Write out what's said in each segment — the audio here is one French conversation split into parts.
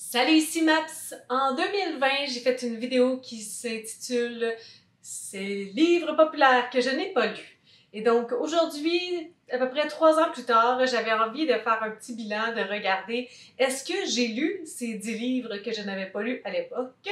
Salut, ici Maps! En 2020, j'ai fait une vidéo qui s'intitule « Ces livres populaires que je n'ai pas lus ». Et donc aujourd'hui, à peu près 3 ans plus tard, j'avais envie de faire un petit bilan, de regarder est-ce que j'ai lu ces 10 livres que je n'avais pas lus à l'époque.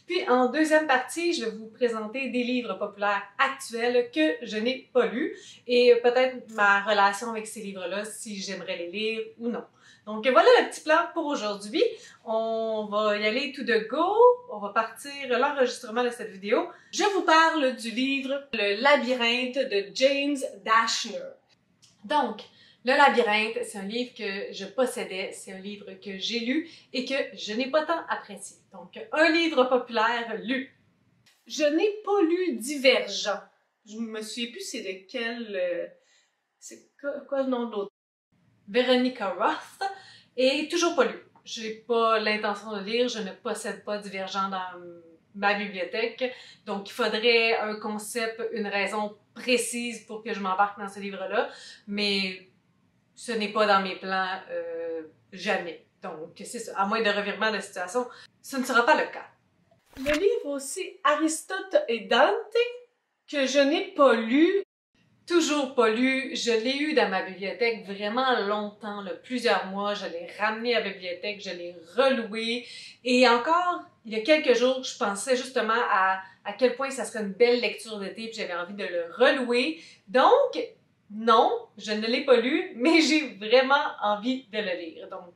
Puis en deuxième partie, je vais vous présenter des livres populaires actuels que je n'ai pas lus et peut-être ma relation avec ces livres-là, si j'aimerais les lire ou non. Donc voilà le petit plan pour aujourd'hui. On va y aller tout de go. On va partir l'enregistrement de cette vidéo. Je vous parle du livre Le Labyrinthe de James Dashner. Donc, Le Labyrinthe, c'est un livre que je possédais, c'est un livre que j'ai lu et que je n'ai pas tant apprécié. Donc, un livre populaire lu. Je n'ai pas lu Divergent. Je me souviens plus c'est de quel... c'est quoi le nom de l'auteur? Veronica Roth, et toujours pas lu. J'ai pas l'intention de lire, je ne possède pas Divergent dans ma bibliothèque, donc il faudrait un concept, une raison précise pour que je m'embarque dans ce livre-là, mais ce n'est pas dans mes plans jamais. Donc c'est ça, à moins de revirement de situation, ce ne sera pas le cas. Le livre aussi Aristote et Dante, que je n'ai pas lu. Toujours pas lu, je l'ai eu dans ma bibliothèque vraiment longtemps, là, plusieurs mois, je l'ai ramené à la bibliothèque, je l'ai reloué, et encore, il y a quelques jours, je pensais justement à quel point ça serait une belle lecture d'été, puis j'avais envie de le relouer. Donc, non, je ne l'ai pas lu, mais j'ai vraiment envie de le lire. Donc,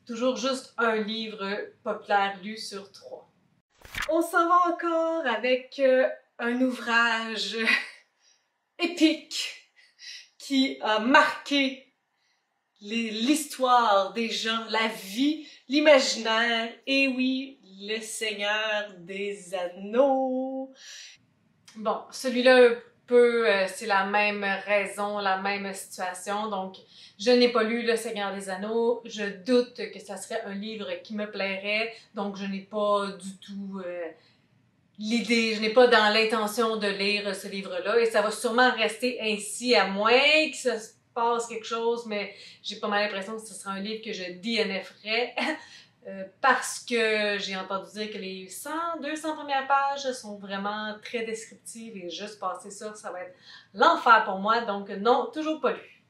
toujours juste un livre populaire lu sur 3. On s'en va encore avec un ouvrage épique qui a marqué l'histoire des gens, la vie, l'imaginaire, et oui, le Seigneur des Anneaux. Bon, celui-là un peu, c'est la même raison, la même situation, donc je n'ai pas lu Le Seigneur des Anneaux, je doute que ça serait un livre qui me plairait, donc je n'ai pas du tout... l'idée, je n'ai pas dans l'intention de lire ce livre-là et ça va sûrement rester ainsi à moins que ça se passe quelque chose, mais j'ai pas mal l'impression que ce sera un livre que je DNF'rais parce que j'ai entendu dire que les 100-200 premières pages sont vraiment très descriptives et juste passer ça, ça va être l'enfer pour moi, donc non, toujours pas lu.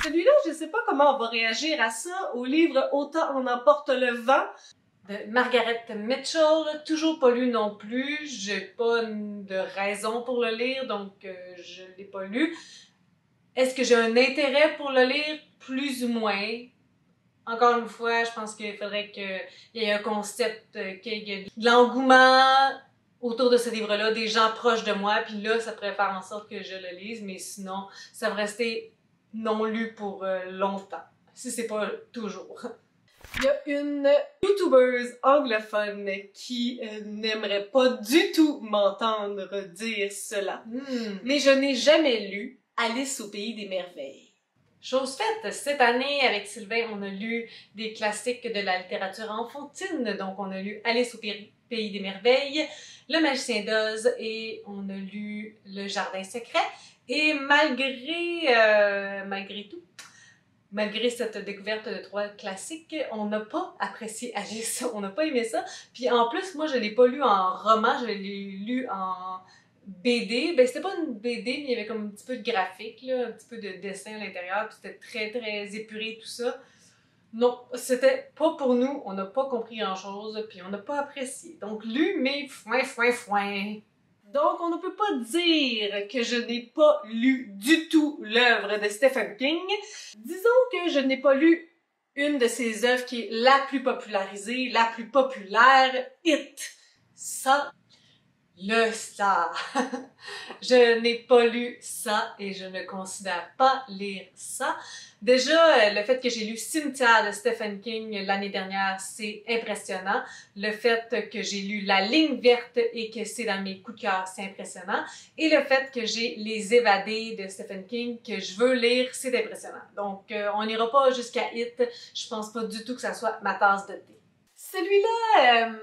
Celui-là, je sais pas comment on va réagir à ça, au livre Autant on emporte le vent, de Margaret Mitchell, toujours pas lu non plus, j'ai pas de raison pour le lire, donc je l'ai pas lu. Est-ce que j'ai un intérêt pour le lire? Plus ou moins. Encore une fois, je pense qu'il faudrait qu'il y ait un concept, qu'il y ait de l'engouement autour de ce livre-là, des gens proches de moi, puis là, ça pourrait faire en sorte que je le lise, mais sinon, ça va rester non lu pour longtemps, si c'est pas toujours. Il y a une youtubeuse anglophone qui n'aimerait pas du tout m'entendre dire cela. Mais je n'ai jamais lu Alice au Pays des Merveilles. Chose faite, cette année, avec Sylvain, on a lu des classiques de la littérature enfantine. Donc, on a lu Alice au Pays des Merveilles, Le Magicien d'Oz et on a lu Le Jardin secret. Et malgré tout, malgré cette découverte de 3 classiques, on n'a pas apprécié Alice, on n'a pas aimé ça. Puis en plus, moi, je l'ai pas lu en roman, je l'ai lu en BD. Ben, c'était pas une BD, mais il y avait comme un petit peu de graphique, là, un petit peu de dessin à l'intérieur, puis c'était très, très épuré, tout ça. Non, c'était pas pour nous, on n'a pas compris grand-chose, puis on n'a pas apprécié. Donc, lu, mais foin. Donc, on ne peut pas dire que je n'ai pas lu du tout l'œuvre de Stephen King. Disons que je n'ai pas lu une de ses œuvres qui est la plus popularisée, la plus populaire, It. Ça, le ça. Je n'ai pas lu ça et je ne considère pas lire ça. Déjà, le fait que j'ai lu Cimetière de Stephen King l'année dernière, c'est impressionnant. Le fait que j'ai lu La Ligne verte et que c'est dans mes coups de cœur, c'est impressionnant. Et le fait que j'ai Les Évadés de Stephen King, que je veux lire, c'est impressionnant. Donc, on n'ira pas jusqu'à It. Je pense pas du tout que ça soit ma tasse de thé. Celui-là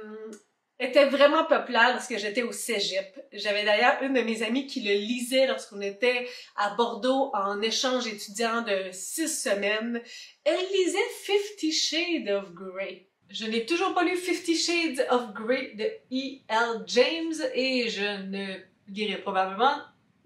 était vraiment populaire lorsque j'étais au cégep. J'avais d'ailleurs une de mes amies qui le lisait lorsqu'on était à Bordeaux en échange étudiant de 6 semaines. Elle lisait 50 Shades of Grey. Je n'ai toujours pas lu 50 Shades of Grey de E.L. James et je ne lirai probablement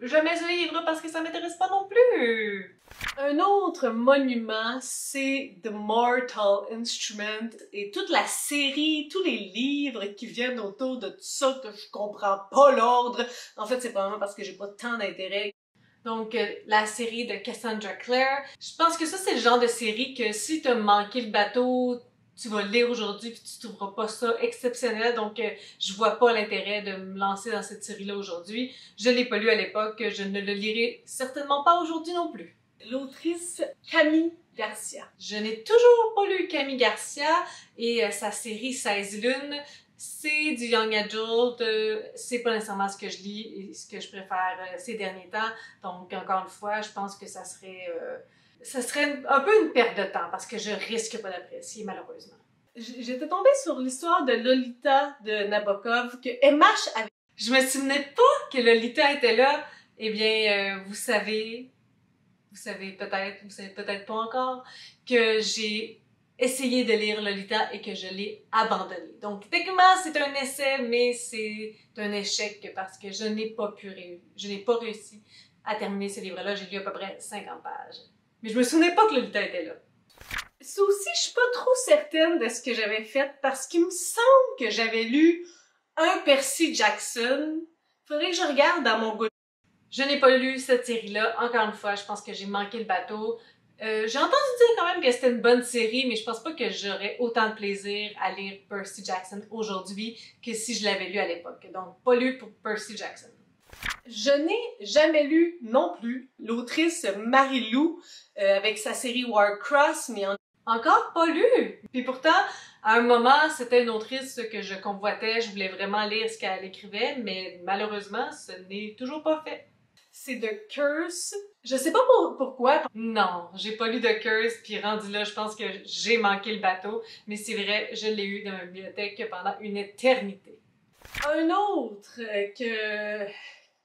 jamais ce livre parce que ça m'intéresse pas non plus. Un autre monument, c'est The Mortal Instrument et toute la série, tous les livres qui viennent autour de tout ça que je comprends pas l'ordre. En fait, c'est probablement parce que j'ai pas tant d'intérêt. Donc, la série de Cassandra Clare. Je pense que ça, c'est le genre de série que si t'as manqué le bateau, tu vas le lire aujourd'hui puis tu trouveras pas ça exceptionnel. Donc, je vois pas l'intérêt de me lancer dans cette série-là aujourd'hui. Je l'ai pas lu à l'époque, je ne le lirai certainement pas aujourd'hui non plus. L'autrice Camille Garcia. Je n'ai toujours pas lu Camille Garcia et sa série 16 lunes. C'est du young adult, c'est pas nécessairement ce que je lis et ce que je préfère ces derniers temps. Donc, encore une fois, je pense que ça serait un peu une perte de temps parce que je risque pas d'apprécier, malheureusement. J'étais tombée sur l'histoire de Lolita de Nabokov que MH avait. Je me souvenais pas que Lolita était là. Eh bien, vous savez peut-être pas encore, que j'ai essayé de lire Lolita et que je l'ai abandonné. Donc, techniquement, c'est un essai, mais c'est un échec parce que je n'ai pas réussi à terminer ce livre-là. J'ai lu à peu près 50 pages. Mais je me souvenais pas que Lolita était là. Ça aussi, je suis pas trop certaine de ce que j'avais fait parce qu'il me semble que j'avais lu un Percy Jackson. Faudrait que je regarde dans mon goût. Je n'ai pas lu cette série-là. Encore une fois, je pense que j'ai manqué le bateau. J'ai entendu dire quand même que c'était une bonne série, mais je pense pas que j'aurais autant de plaisir à lire Percy Jackson aujourd'hui que si je l'avais lu à l'époque. Donc, pas lu pour Percy Jackson. Je n'ai jamais lu non plus l'autrice Marie-Lou avec sa série Warcross, mais encore pas lu! Puis pourtant, à un moment, c'était une autrice que je convoitais, je voulais vraiment lire ce qu'elle écrivait, mais malheureusement, ce n'est toujours pas fait. C'est The Curse. Je sais pas pourquoi. Non, j'ai pas lu The Curse, puis rendu là, je pense que j'ai manqué le bateau, mais c'est vrai, je l'ai eu dans ma bibliothèque pendant une éternité. Un autre qui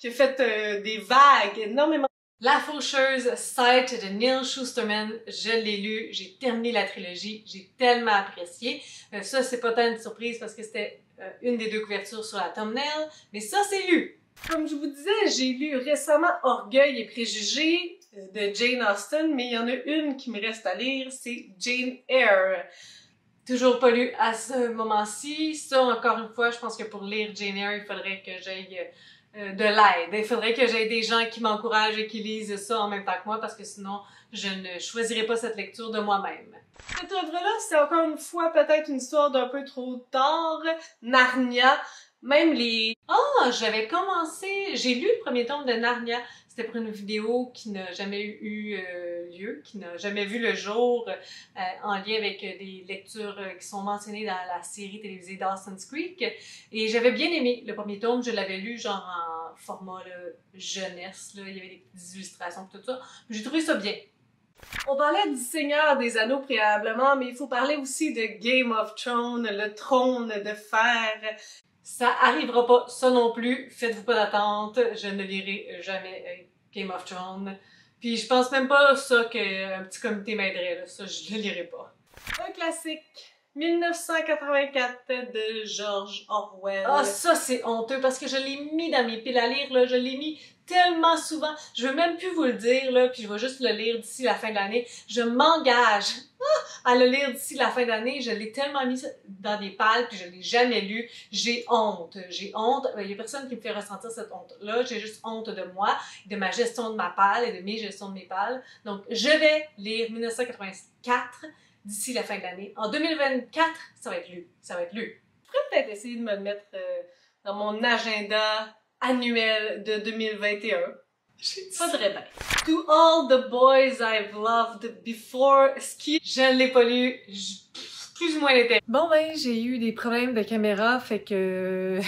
a fait des vagues énormément. La Faucheuse Sight de Neal Shusterman, je l'ai lu, j'ai terminé la trilogie, j'ai tellement apprécié. Ça, c'est pas tant une surprise parce que c'était une des deux couvertures sur la thumbnail, mais ça, c'est lu. Comme je vous disais, j'ai lu récemment Orgueil et Préjugés de Jane Austen, mais il y en a une qui me reste à lire, c'est Jane Eyre. Toujours pas lu à ce moment-ci. Ça, encore une fois, je pense que pour lire Jane Eyre, il faudrait que j'aille de l'aide. Il faudrait que j'aie des gens qui m'encouragent et qui lisent ça en même temps que moi, parce que sinon, je ne choisirais pas cette lecture de moi-même. Cette œuvre-là, c'est encore une fois peut-être une histoire d'un peu trop tard. Narnia. Même les... Ah, j'avais commencé... J'ai lu le premier tome de Narnia. C'était pour une vidéo qui n'a jamais eu lieu, qui n'a jamais vu le jour en lien avec des lectures qui sont mentionnées dans la série télévisée Dawson's Creek. Et j'avais bien aimé le premier tome. Je l'avais lu genre en format là, jeunesse. Là. Il y avait des petites illustrations et tout ça. J'ai trouvé ça bien. On parlait du Seigneur des Anneaux préalablement, mais il faut parler aussi de Game of Thrones, le trône de fer. Ça arrivera pas, ça non plus, faites-vous pas d'attente, je ne lirai jamais Game of Thrones. Puis je pense même pas ça qu'un petit comité m'aiderait, là. Ça je le lirai pas. Un classique, 1984 de George Orwell. Ah ça c'est honteux parce que je l'ai mis dans mes piles à lire, là, je l'ai mis tellement souvent, je veux même plus vous le dire, là, puis je vais juste le lire d'ici la fin de l'année. Je m'engage à le lire d'ici la fin d'année. Je l'ai tellement mis dans des pales, puis je l'ai jamais lu. J'ai honte. J'ai honte. Il y a personne qui me fait ressentir cette honte-là. J'ai juste honte de moi, de ma gestion de ma palle et de mes gestions de mes pales. Donc, je vais lire 1984 d'ici la fin de l'année. En 2024, ça va être lu. Ça va être lu. Je pourrais peut-être essayer de me le mettre dans mon agenda annuel de 2021. Faudrait bien. To All the Boys I've Loved Before Ski. Je l'ai pas lu, plus ou moins l'intérêt. Bon ben, j'ai eu des problèmes de caméra, fait que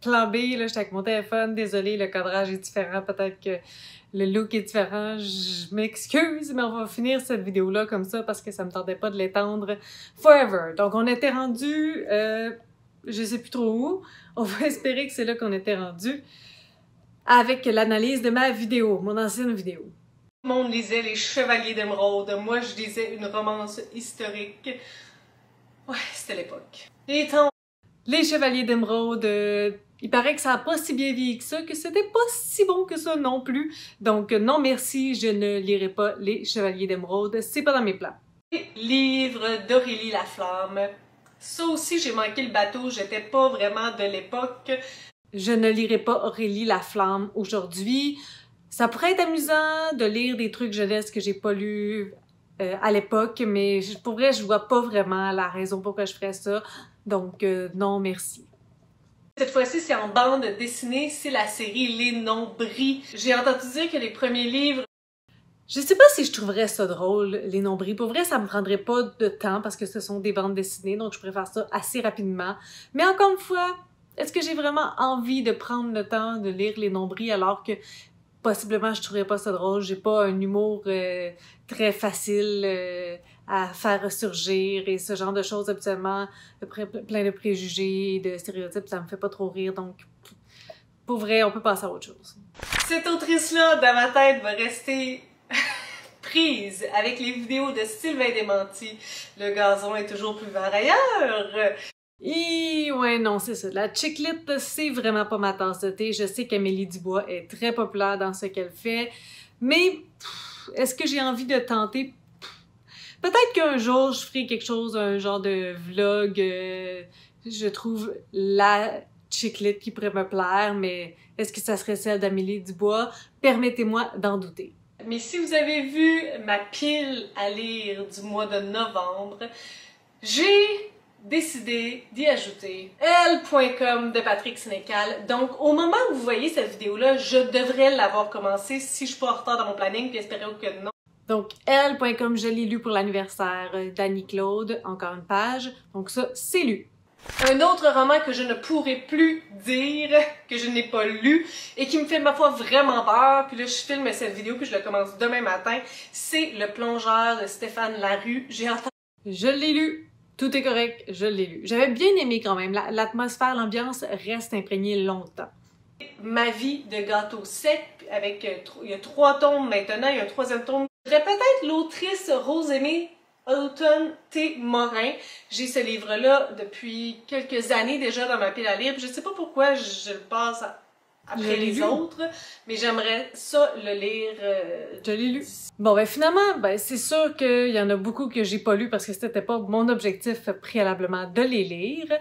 plan B, là, j'étais avec mon téléphone, désolée, le cadrage est différent, peut-être que le look est différent, je m'excuse, mais on va finir cette vidéo-là comme ça parce que ça me tentait pas de l'étendre forever. Donc on était rendu, je sais plus trop où, on va espérer que c'est là qu'on était rendu. Avec l'analyse de ma vidéo, mon ancienne vidéo. Tout le monde lisait Les Chevaliers d'Émeraude, moi je lisais une romance historique. Ouais, c'était l'époque. Les temps. Les Chevaliers d'Émeraude, il paraît que ça a pas si bien vieilli que ça, que c'était pas si bon que ça non plus. Donc non merci, je ne lirai pas Les Chevaliers d'Émeraude, c'est pas dans mes plans. Livre d'Aurélie Laflamme. Ça aussi, j'ai manqué le bateau, j'étais pas vraiment de l'époque. Je ne lirai pas Aurélie Laflamme aujourd'hui. Ça pourrait être amusant de lire des trucs jeunesse que j'ai pas lus à l'époque, mais pour vrai, je vois pas vraiment la raison pourquoi je ferais ça. Donc, non, merci. Cette fois-ci, c'est en bande dessinée, c'est la série Les Nombris. J'ai entendu dire que les premiers livres... Je sais pas si je trouverais ça drôle, Les Nombris. Pour vrai, ça me prendrait pas de temps parce que ce sont des bandes dessinées, donc je préfère ça assez rapidement. Mais encore une fois, est-ce que j'ai vraiment envie de prendre le temps de lire Les Nombris alors que possiblement je trouverais pas ça drôle? J'ai pas un humour très facile à faire ressurgir et ce genre de choses habituellement, plein de préjugés, de stéréotypes, ça me fait pas trop rire, donc pour vrai, on peut passer à autre chose. Cette autrice-là, dans ma tête, va rester prise avec les vidéos de Sylvain Démenti. Le gazon est toujours plus vert ailleurs. Et ouais, non, c'est ça. La chick-lit, c'est vraiment pas ma tasse de thé. Je sais qu'Amélie Dubois est très populaire dans ce qu'elle fait, mais est-ce que j'ai envie de tenter? Peut-être qu'un jour, je ferai quelque chose, un genre de vlog, je trouve la chick-lit qui pourrait me plaire, mais est-ce que ça serait celle d'Amélie Dubois? Permettez-moi d'en douter. Mais si vous avez vu ma pile à lire du mois de novembre, j'ai décidé d'y ajouter Elle.com de Patrick Sénécal. Donc, au moment où vous voyez cette vidéo-là, je devrais l'avoir commencé si je suis pas en retard dans mon planning, puis espérons que non. Donc, Elle.com, je l'ai lu pour l'anniversaire d'Annie-Claude, encore une page. Donc ça, c'est lu. Un autre roman que je ne pourrais plus dire que je n'ai pas lu et qui me fait ma foi vraiment peur, puis là je filme cette vidéo puis je le commence demain matin, c'est Le Plongeur de Stéphane Larue. J'ai entendu... Je l'ai lu, tout est correct, je l'ai lu. J'avais bien aimé quand même, l'atmosphère, l'ambiance reste imprégnée longtemps. Ma vie de gâteau sec, avec il y a 3 tomes maintenant, il y a un 3e tome. Je dirais peut-être l'autrice Rosemée Automne T. Morin. J'ai ce livre-là depuis quelques années déjà dans ma pile à lire. Je sais pas pourquoi je le passe après les autres, mais j'aimerais ça le lire. Je l'ai lu. Bon, ben finalement, ben c'est sûr qu'il y en a beaucoup que j'ai pas lu parce que c'était pas mon objectif préalablement de les lire.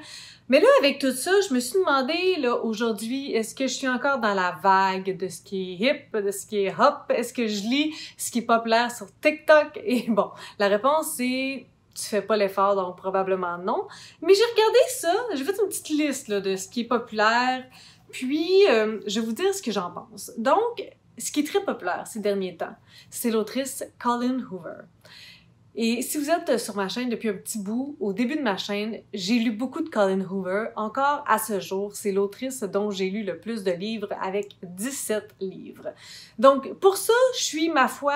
Mais là, avec tout ça, je me suis demandé, là, aujourd'hui, est-ce que je suis encore dans la vague de ce qui est hip, de ce qui est hop? Est-ce que je lis ce qui est populaire sur TikTok? Et bon, la réponse c'est... Tu fais pas l'effort, donc probablement non. Mais j'ai regardé ça, j'ai fait une petite liste là, de ce qui est populaire, puis je vais vous dire ce que j'en pense. Donc, ce qui est très populaire ces derniers temps, c'est l'autrice Colleen Hoover. Et si vous êtes sur ma chaîne depuis un petit bout, au début de ma chaîne, j'ai lu beaucoup de Colleen Hoover. Encore à ce jour, c'est l'autrice dont j'ai lu le plus de livres avec 17 livres. Donc pour ça, je suis, ma foi,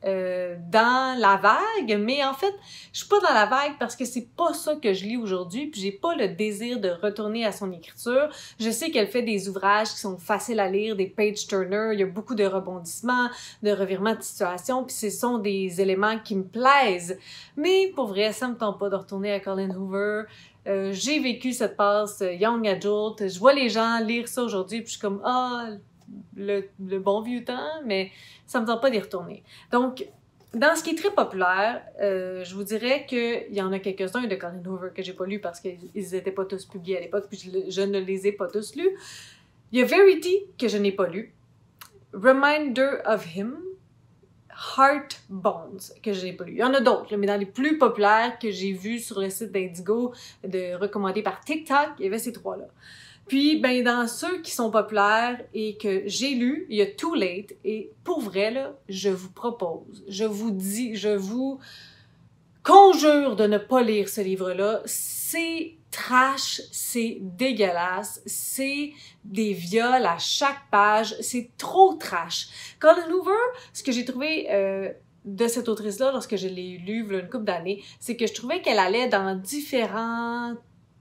dans la vague, mais en fait, je suis pas dans la vague parce que c'est pas ça que je lis aujourd'hui, puis j'ai pas le désir de retourner à son écriture. Je sais qu'elle fait des ouvrages qui sont faciles à lire, des page-turners, il y a beaucoup de rebondissements, de revirements de situation, puis ce sont des éléments qui me plaisent. Mais pour vrai, ça me tente pas de retourner à Colleen Hoover. J'ai vécu cette passe young adult, je vois les gens lire ça aujourd'hui, puis je suis comme « Ah, le bon vieux temps », mais ça me tente pas d'y retourner. Donc, dans ce qui est très populaire, je vous dirais qu'il y en a quelques-uns de Colleen Hoover que j'ai pas lus parce qu'ils n'étaient pas tous publiés à l'époque, puis je ne les ai pas tous lus. Il y a Verity, que je n'ai pas lu. Reminder of Him. Heart Bones, que je n'ai pas lu. Il y en a d'autres, mais dans les plus populaires que j'ai vus sur le site d'Indigo, recommandés par TikTok, il y avait ces 3-là. Puis, ben, dans ceux qui sont populaires et que j'ai lus, il y a Too Late. Et pour vrai, là, je vous propose, je vous dis, je vous conjure de ne pas lire ce livre-là. C'est trash, c'est dégueulasse, c'est des viols à chaque page, c'est trop trash. Colleen Hoover, ce que j'ai trouvé de cette autrice-là, lorsque je l'ai lue il y a une couple d'années, c'est que je trouvais qu'elle allait dans différents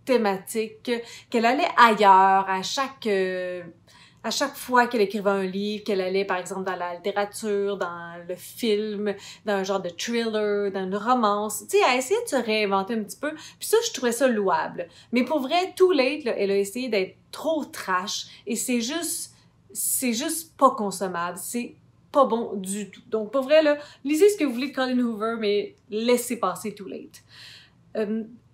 thématiques, qu'elle allait ailleurs à chaque À chaque fois qu'elle écrivait un livre, qu'elle allait par exemple dans la littérature, dans le film, dans un genre de thriller, dans une romance, tu sais, elle essayait de se réinventer un petit peu, puis ça, je trouvais ça louable. Mais pour vrai, Too Late, là, elle a essayé d'être trop trash, et c'est juste pas consommable, c'est pas bon du tout. Donc pour vrai, là, lisez ce que vous voulez de Colleen Hoover, mais laissez passer Too Late.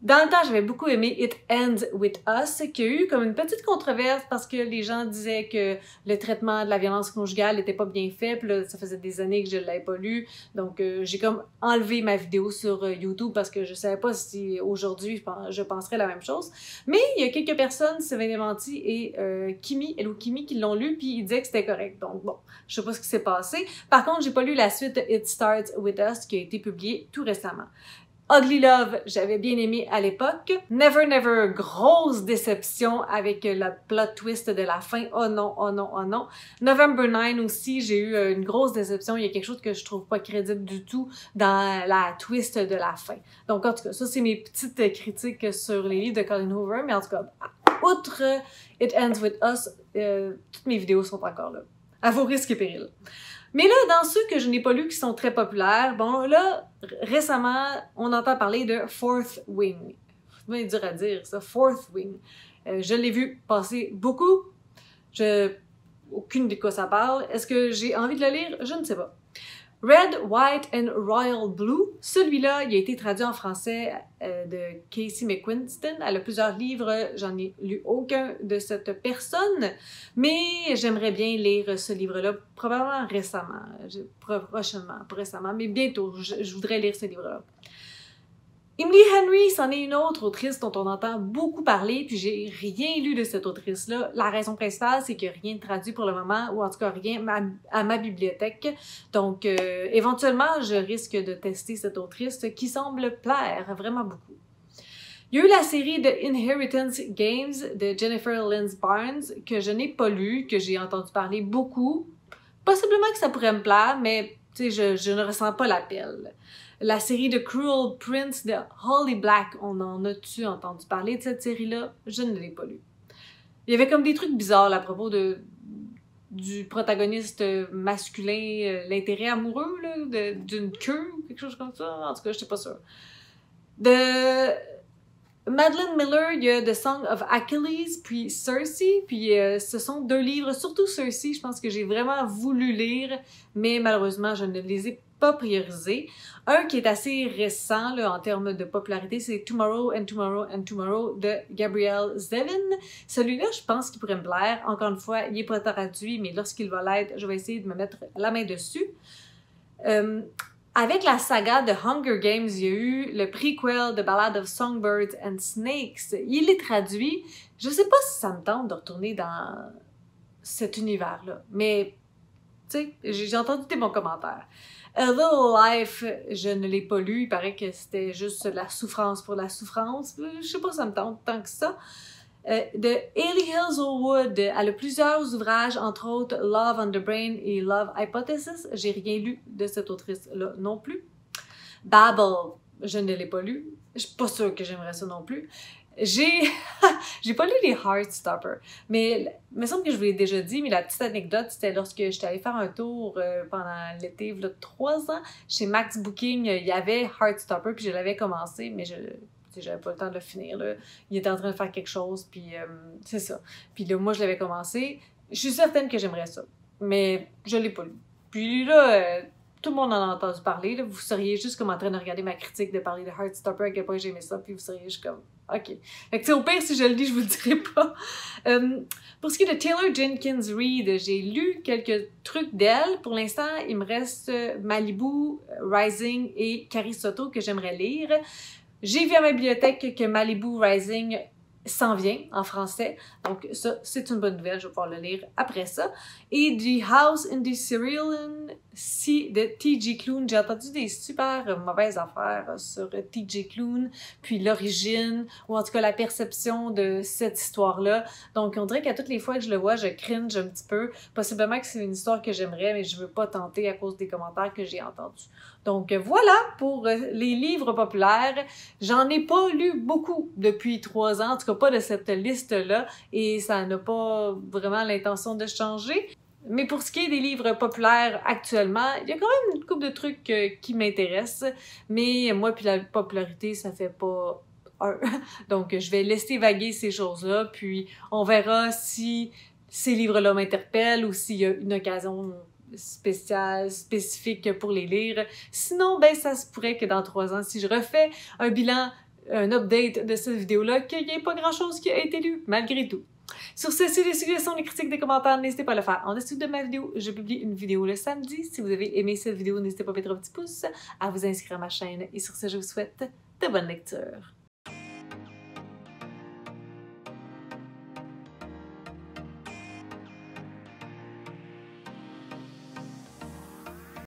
Dans le temps, j'avais beaucoup aimé It Ends With Us, qui a eu comme une petite controverse parce que les gens disaient que le traitement de la violence conjugale n'était pas bien fait, puis là, ça faisait des années que je l'avais pas lu, donc j'ai comme enlevé ma vidéo sur YouTube parce que je savais pas si aujourd'hui je penserais la même chose. Mais il y a quelques personnes, Sylvain Dementi et Kimi, Hello Kimi, qui l'ont lu, puis ils disaient que c'était correct. Donc bon, je sais pas ce qui s'est passé. Par contre, j'ai pas lu la suite de It Starts With Us qui a été publiée tout récemment. Ugly Love, j'avais bien aimé à l'époque. Never Never, grosse déception avec le plot twist de la fin. Oh non, oh non, oh non. November 9 aussi, j'ai eu une grosse déception. Il y a quelque chose que je trouve pas crédible du tout dans la twist de la fin. Donc en tout cas, ça c'est mes petites critiques sur les livres de Colleen Hoover. Mais en tout cas, outre It Ends With Us, toutes mes vidéos sont encore là. À vos risques et périls. Mais là, dans ceux que je n'ai pas lus qui sont très populaires, bon là, récemment, on entend parler de Fourth Wing. C'est bien dur à dire ça, Fourth Wing. Je l'ai vu passer beaucoup. Aucune idée de quoi ça parle. Est-ce que j'ai envie de le lire? Je ne sais pas. Red, White and Royal Blue. Celui-là, il a été traduit en français de Casey McQuiston. Elle a plusieurs livres, j'en ai lu aucun de cette personne, mais j'aimerais bien lire ce livre-là, probablement récemment, prochainement, pas récemment, mais bientôt, je voudrais lire ce livre-là. Emily Henry, c'en est une autre autrice dont on entend beaucoup parler, puis j'ai rien lu de cette autrice-là. La raison principale, c'est qu'il n'y a rien de traduit pour le moment, ou en tout cas rien à ma bibliothèque. Donc, éventuellement, je risque de tester cette autrice qui semble plaire vraiment beaucoup. Il y a eu la série de Inheritance Games de Jennifer Lynn Barnes, que je n'ai pas lu, que j'ai entendu parler beaucoup. Possiblement que ça pourrait me plaire, mais je ne ressens pas l'appel. La série de Cruel Prince de Holly Black, on en a-tu entendu parler de cette série-là? Je ne l'ai pas lue. Il y avait comme des trucs bizarres là, à propos du protagoniste masculin, l'intérêt amoureux d'une queue ou quelque chose comme ça. En tout cas, je suis pas sûre. De Madeline Miller, il y a The Song of Achilles, puis Circe, puis ce sont deux livres, surtout Circe, je pense que j'ai vraiment voulu lire, mais malheureusement, je ne les ai pas priorisés. Un qui est assez récent là, en termes de popularité, c'est Tomorrow and Tomorrow and Tomorrow de Gabrielle Zevin. Celui-là, je pense qu'il pourrait me plaire. Encore une fois, il n'est pas traduit, mais lorsqu'il va l'être, je vais essayer de me mettre la main dessus. Avec la saga de Hunger Games, il y a eu le prequel de Ballad of Songbirds and Snakes. Il est traduit. Je sais pas si ça me tente de retourner dans cet univers-là, mais tu sais, j'ai entendu des bons commentaires. A Little Life, je ne l'ai pas lu. Il paraît que c'était juste la souffrance pour la souffrance. Je sais pas si ça me tente tant que ça. De Hailey Hazelwood, elle a plusieurs ouvrages, entre autres Love on the Brain et Love Hypothesis. J'ai rien lu de cette autrice-là non plus. Babel, je ne l'ai pas lu. Je suis pas sûre que j'aimerais ça non plus. J'ai pas lu les Heartstopper, mais il me semble que je vous l'ai déjà dit, mais la petite anecdote, c'était lorsque j'étais allée faire un tour pendant l'été, il y a 3 ans, chez Max Booking, il y avait Heartstopper, puis je l'avais commencé, mais j'avais pas le temps de le finir, là. Il était en train de faire quelque chose, puis c'est ça. Puis là, moi, je l'avais commencé. Je suis certaine que j'aimerais ça, mais je l'ai pas lu. Puis là, tout le monde en a entendu parler, là. Vous seriez juste comme en train de regarder ma critique de parler de Heartstopper, à quel point j'aimais ça, puis vous seriez juste comme... OK. Fait que au pire, si je le lis, je vous le dirai pas. Pour ce qui est de Taylor Jenkins Reid, j'ai lu quelques trucs d'elle. Pour l'instant, il me reste Malibu, Rising et Carrie Soto que j'aimerais lire. J'ai vu à ma bibliothèque que Malibu Rising s'en vient en français. Donc ça, c'est une bonne nouvelle. Je vais pouvoir le lire après ça. Et The House in the Cerulean Sea de T.J. Klune. J'ai entendu des super mauvaises affaires sur T.J. Klune, puis l'origine, ou en tout cas la perception de cette histoire-là. Donc on dirait qu'à toutes les fois que je le vois, je cringe un petit peu. Possiblement que c'est une histoire que j'aimerais, mais je veux pas tenter à cause des commentaires que j'ai entendus. Donc voilà pour les livres populaires. J'en ai pas lu beaucoup depuis 3 ans, en tout cas pas de cette liste-là, et ça n'a pas vraiment l'intention de changer. Mais pour ce qui est des livres populaires actuellement, il y a quand même une couple de trucs qui m'intéressent, mais moi puis la popularité, ça fait pas un. Donc je vais laisser vaguer ces choses-là, puis on verra si ces livres-là m'interpellent ou s'il y a une occasion spéciale, spécifique pour les lire. Sinon, ben ça se pourrait que dans 3 ans, si je refais un bilan, un update de cette vidéo-là, qu'il n'y ait pas grand-chose qui a été lu, malgré tout. Sur ce, si des suggestions, des critiques, des commentaires, n'hésitez pas à le faire en dessous de ma vidéo. Je publie une vidéo le samedi. Si vous avez aimé cette vidéo, n'hésitez pas à mettre un petit pouce, à vous inscrire à ma chaîne. Et sur ce, je vous souhaite de bonnes lectures.